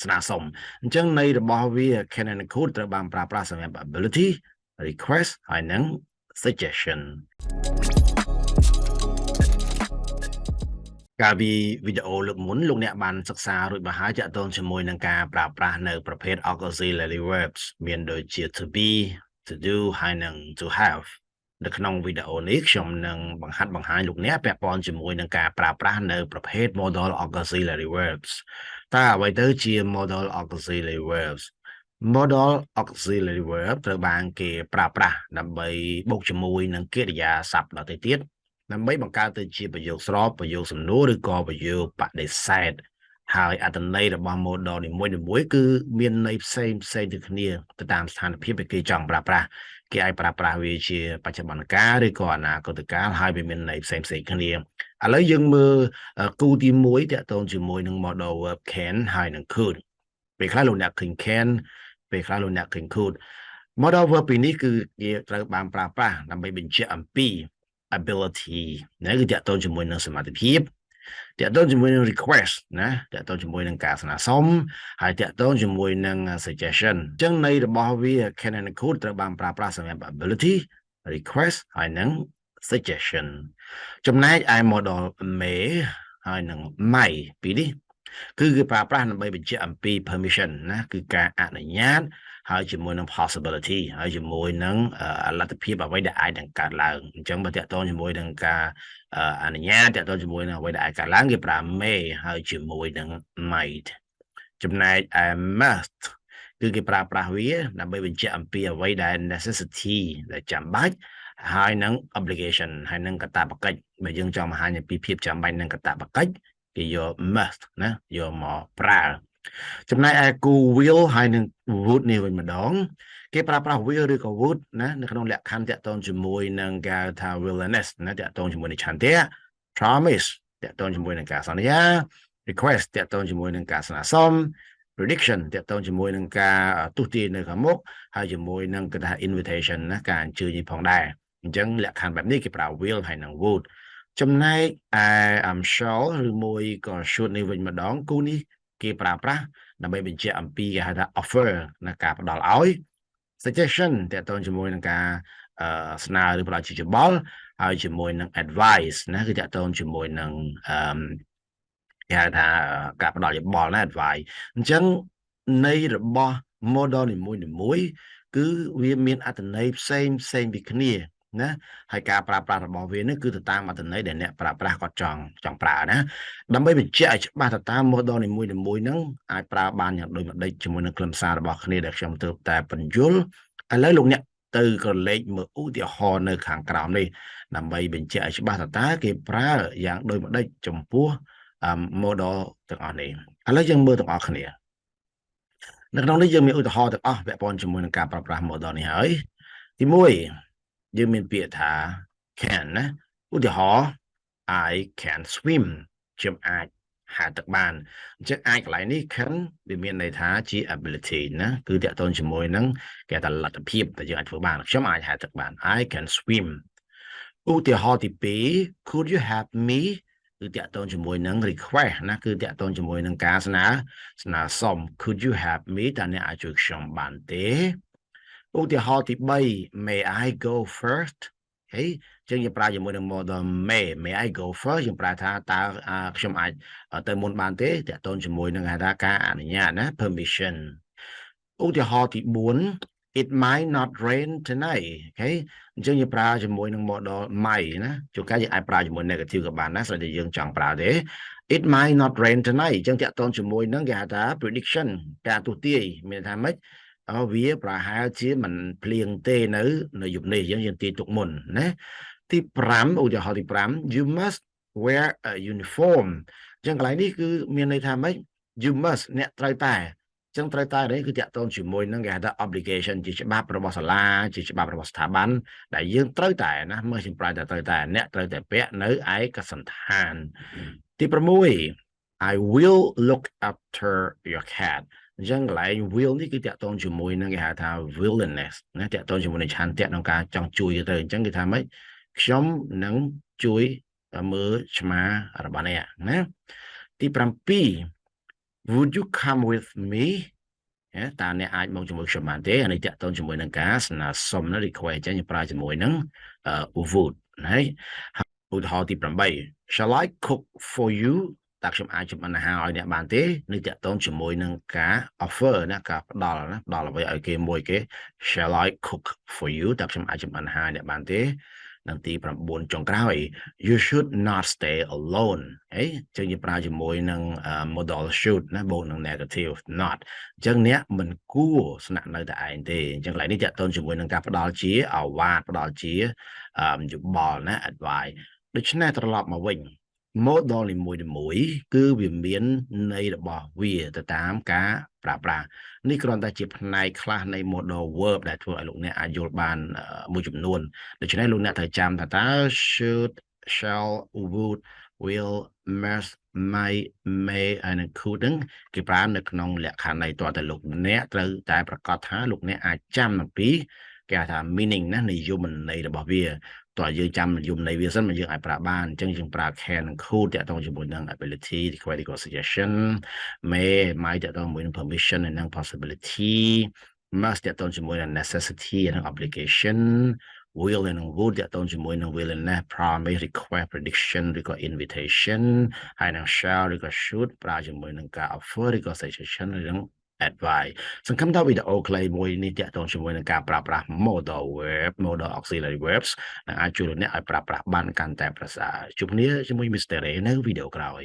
ស្នើសុំអញ្ចឹងន័យរបស់វា can and could ត្រូវបានប្រើប្រាស់សម្រាប់ ability request ហើយនិង suggestion កាលពីវីដេអូលើកមុនលោកអ្នកបានសិក្សារួចមកហើយទាក់ទងជាមួយនឹងការប្រើប្រាស់នៅប្រភេទ auxiliary verbs មានដូចជា to be to do ហើយនិង to have នៅក្នុងវីដេអូនេះខ្ញុំនឹងបង្ហាញលោកអ្នកពាក់ព័ន្ធជាមួយនឹងការប្រើប្រាស់នៅប្រភេទ modal auxiliary verbs តើអ្វីទៅជា modal auxiliary verbs modal auxiliary verb ត្រូវបានគេប្រើប្រាស់ដើម្បីបូកជាមួយនឹងកិរិយាសព្ទដទៃទៀតដើម្បីបង្កើតទៅជាប្រយោគស្របប្រយោគសំណួរឬក៏ប្រយោគបដិសេធហើយអត្ថន័យរបស់ modal នីមួយៗគឺមានន័យផ្សេងទៅគ្នាទៅតាមស្ថានភាពដែលគេចង់ប្រើប្រាស់គេអាចប្រើប្រាស់វាជាបច្ចុប្បន្នកាលឬក៏អនាគតកាលហើយវាមានន័យផ្សេងគ្នាឥឡូវយើងមើលគូទី1ទាក់ទងជាមួយនឹង modal verb can ហើយនិង could ពេលខ្លះលោកអ្នកឃើញ can ពេលខ្លះលោកអ្នកឃើញ could modal verb ពីនេះគឺវាត្រូវបានប្រើប្រាស់ដើម្បីបញ្ជាក់អំពី ability ណាគឺតាក់ទងជាមួយនឹងសមត្ថភាពតាក់ទងជាមួយនឹង request ណាតាក់ទងជាមួយនឹងការស្នើសុំហើយតាក់ទងជាមួយនឹង suggestion អញ្ចឹងន័យរបស់វា can and could ត្រូវបានប្រើប្រាស់សម្រាប់ ability request ហើយនិង suggestion ចំណែកឯ modal may ហើយនិង might ពីនេះគឺគេប្រើប្រាស់ដើម្បីបញ្ជាក់អំពី permission ណាគឺការអនុញ្ញាតហើយជាមួយនឹង possibility ហើយជាមួយនឹងលទ្ធភាពអ្វីដែលអាចនឹងកើតឡើងអញ្ចឹងបើតាក់ទងជាមួយនឹងការអនុញ្ញាតតាក់ទងជាមួយនឹងអ្វីដែលអាចកើតឡើងគេប្រើ may ហើយជាមួយនឹង might ចំណែកឯ must គឺគេប្រើប្រាស់វាដើម្បីបញ្ជាក់អំពីអ្វីដែល necessity ដែលចាំបាច់ហើយនឹង obligation ហើយនឹងកាតព្វកិច្ចបើយើងចង់បង្ហាញអំពីភាពចាំបាច់និងកាតព្វកិច្ចគេយក must ណាយកមកប្រើចំណែកឯគូ will ហើយនឹង would នេះវិញម្ដងគេប្រើប្រាស់ will ឬក៏ would ណានៅក្នុងលក្ខខណ្ឌតាក់ទងជាមួយនឹងការថា willingness ណាតាក់ទងជាមួយនឹងឆន្ទៈ promise តាក់ទងជាមួយនឹងការសន្យា request តាក់ទងជាមួយនឹងការស្នើសុំ prediction តាក់ទងជាមួយនឹងការទស្សន៍ទាយនៅខាងមុខហើយជាមួយនឹងគេថា invitation ណាការអញ្ជើញផងដែរអញ្ចឹងលក្ខខណ្ឌបែបនេះគេប្រើ will ហើយនិង would ចំណែកឯ I'm sure ឬមួយក៏ should នេះវិញម្ដងគូនេះគេប្រើប្រាស់ដើម្បីបញ្ជាក់អំពីគេហៅថា offer នៃការផ្ដល់ឲ្យ suggestion តាក់ទងជាមួយនឹងការស្នើឬផ្ដល់ជាយោបល់ហើយជាមួយនឹង advice ណាគឺតាក់ទងជាមួយនឹងគេហៅថាការផ្ដល់យោបល់ណា advice អញ្ចឹងន័យរបស់ modal នីមួយគឺវាមានអត្ថន័យផ្សេងពីគ្នាណាហើយការប្រើប្រាស់របស់វានេះគឺទៅតាមអត្ថន័យដែលអ្នកប្រើប្រាស់គាត់ចង់ប្រើណាដើម្បីបញ្ជាក់ឲ្យច្បាស់ទៅតាម modal នីមួយហ្នឹងអាចប្រើបានយ៉ាងដូចម្ដេចជាមួយនឹងខ្លឹមសាររបស់គ្នាដែលខ្ញុំទើបតែបញ្យល់ឥឡូវលោកអ្នកទៅក្រឡេកមើលឧទាហរណ៍នៅខាងក្រោមនេះដើម្បីបញ្ជាក់ឲ្យច្បាស់តើគេប្រើយ៉ាងដូចម្ដេចចំពោះmodal ទាំងអស់នេះឥឡូវយើងមើលទាំងអស់គ្នានៅក្នុងនេះយើងមានឧទាហរណ៍ទាំងអស់ពាក់ព័ន្ធជាមួយនឹងការប្រើប្រាស់ modal នេះហើយទី1យើងមានពាក្យថា can ណាឧទាហរណ៍ I can swim ខ្ញុំអាចហាត់ទឹកបានអញ្ចឹងអាចកន្លែងនេះ can វាមានន័យថាជា ability ណាគឺតាក់ទងជាមួយនឹងគេថាលទ្ធភាពដែលយើងអាចធ្វើបានខ្ញុំអាចហាត់ទឹកបាន I can swim ឧទាហរណ៍ទី2 could you help me គឺតាក់ទងជាមួយនឹង request ណាគឺតាក់ទងជាមួយនឹងការស្នើសុំ could you help me តើអ្នកអាចជួយខ្ញុំបានទេឧទាហរណ៍ទី3 may I go first ហើយចឹងយើងប្រើជាមួយនឹង modal may I go first យើងប្រើថាតើខ្ញុំអាចទៅមុនបានទេតាក់ទងជាមួយនឹងហៅថាការអនុញ្ញាតណា permission ឧទាហរណ៍ទី4 it might not rain tonight អូខេអញ្ចឹងយើងប្រើជាមួយនឹង modal might ណាជួនកាលយើងអាចប្រើជាមួយ negative ក៏បានដែរស្រាប់តែយើងចង់ប្រើទេ it might not rain tonight អញ្ចឹងតាក់ទងជាមួយនឹងគេហៅថា prediction ការទស្សន៍ទាយមានថាម៉េចវាប្រហែលជាមិនភ្លៀងទេនៅយប់នេះយើងទាយទុកមុនណាទី5ឧទាហរណ៍ទី5 you must wear a uniform អញ្ចឹងកន្លែងនេះគឺមានន័យថាម៉េច you must អ្នកត្រូវតែអញ្ចឹងត្រូវតែនេះគឺតាក់ទងជាមួយនឹងគេហៅថា obligation ជាច្បាប់របស់សាលាជាច្បាប់របស់ស្ថាប័នដែលយើងត្រូវតែណាមើលខ្ញុំប្រើតែត្រូវតែអ្នកត្រូវតែពាក់នៅឯកសណ្ឋានទី6 I will look after your cat អញ្ចឹងកន្លែង will នេះគឺតាក់ទងជាមួយនឹងគេហៅថា willingness ណាតាក់ទងជាមួយនឹងឆន្ទៈក្នុងការចង់ជួយទៅអញ្ចឹងគេថាម៉េចខ្ញុំនឹងជួយមើលឆ្មារបស់អ្នកណាទី7 would you come with me តើអ្នកអាចមកជាមួយខ្ញុំបានទេអានេះតាក់ទងជាមួយនឹងការស្នើសុំណា request អញ្ចឹងយើងប្រើជាមួយនឹងwould ហើយឧទាហរណ៍ទី8 Shall I cook for you តើខ្ញុំអាចចម្អិនអាហារឲ្យអ្នកបានទេនេះតាក់ទងជាមួយនឹងការ offer ណាការផ្ដល់ណាផ្ដល់អ្វីឲ្យគេមួយគេ Shall I cook for you តើខ្ញុំអាចចម្អិនអាហារឲ្យអ្នកបានទេនិងទី9ចុងក្រោយ you should not stay alone អីចឹងយើងប្រើជាមួយនឹង modal should ណាបូកនឹង negative not អញ្ចឹងអ្នកមិនគួរស្នាក់នៅតែឯងទេអញ្ចឹងកន្លែងនេះតាក់ទងជាមួយនឹងការផ្ដល់ជាអាវ៉ាតផ្ដល់ជាយោបល់ណា advice ដូច្នេះត្រឡប់មកវិញ modal នីមួយៗគឺវាមានន័យរបស់វាទៅតាមការប្រើប្រាស់នេះគ្រាន់តែជាផ្នែកខ្លះនៃ modal verb ដែលធ្វើឲ្យលោកអ្នកអាចយល់បានមួយចំនួនដូច្នេះលោកអ្នកត្រូវចាំថាតើ should shall would will must might may ហើយនឹង could ហ្នឹងគេប្រើនៅក្នុងលក្ខខណ្ឌនៃតើតែលោកអ្នកត្រូវតែប្រកាសថាលោកអ្នកអាចចាំអំពីគេហៅថា meaning ណានិយមន័យរបស់វាតើយើងចាំនិយមន័យវាសិនមកយើងអាចប្រើបានអញ្ចឹងយើងប្រើ can និង could តាក់ទងជាមួយនឹង ability theoretical suggestion may might តាក់ទងជាមួយនឹង permission និង possibility must តាក់ទងជាមួយនឹង necessity និង obligation will និង would តាក់ទងជាមួយនឹង willingness promise request prediction ឬក៏ invitation ហើយនឹង shall ឬក៏ should ប្រើជាមួយនឹងការ offer ឬក៏ suggestion ឬនឹង advice សង្ឃឹមថាវីដេអូខ្លីមួយនេះតាក់ទងជាមួយនឹងការប្រើប្រាស់ modal verb modal auxiliary verbs នឹងអាចជួយលោកអ្នកឲ្យប្រើប្រាស់បានកាន់តែប្រសើរជួបគ្នាជាមួយ Mr. Ray នៅវីដេអូក្រោយ